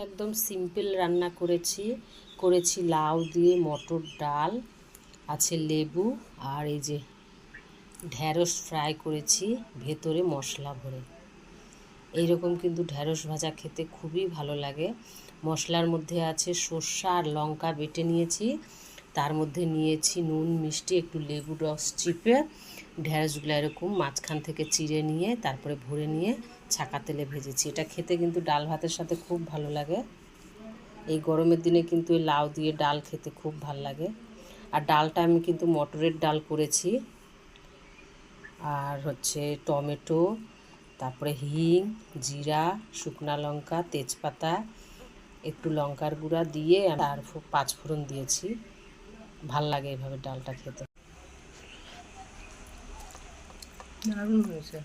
একদম সিম্পল রান্না করেছি লাউ দিয়ে মটর ডাল, আছে লেবু, আর এই যে ঢ্যাঁড়স ফ্রাই করেছি ভেতরে মশলা ভরে। এইরকম কিন্তু ঢ্যাঁড়স ভাজা খেতে খুবই ভালো লাগে। মশলার মধ্যে আছে সর্ষে আর লঙ্কা বেটে নিয়েছি, তার মধ্যে নিয়েছি নুন মিষ্টি একটু লেবু রস চিপে ঢ্যাঁড়সগুলো এরকম মাঝখান থেকে চিড়ে নিয়ে তারপরে ভরে নিয়ে ছাকা তেলে ভেজেছি। এটা খেতে কিন্তু ডাল ভাতের সাথে খুব ভালো লাগে। এই গরমের দিনে কিন্তু এই লাউ দিয়ে ডাল খেতে খুব ভাল লাগে। আর ডালটা আমি কিন্তু মটরের ডাল করেছি। আর হচ্ছে টমেটো, তারপরে হিং, জিরা, শুকনো লঙ্কা, তেজপাতা, একটু লঙ্কার গুঁড়া দিয়ে আর 5 ফোড়ন দিয়েছি। ভাল লাগে এভাবে ডালটা খেতে, দারুণ হয়েছে।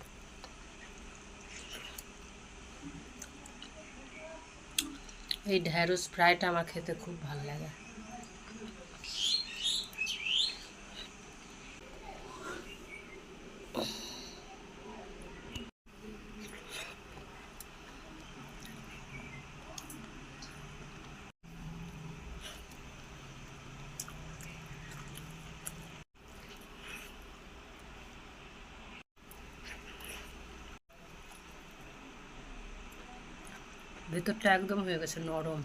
এই ঢ্যাঁড়স ফ্রাইটা আমার খেতে খুব ভাল লাগে। ভেতরটা একদম হয়ে গেছে নরম।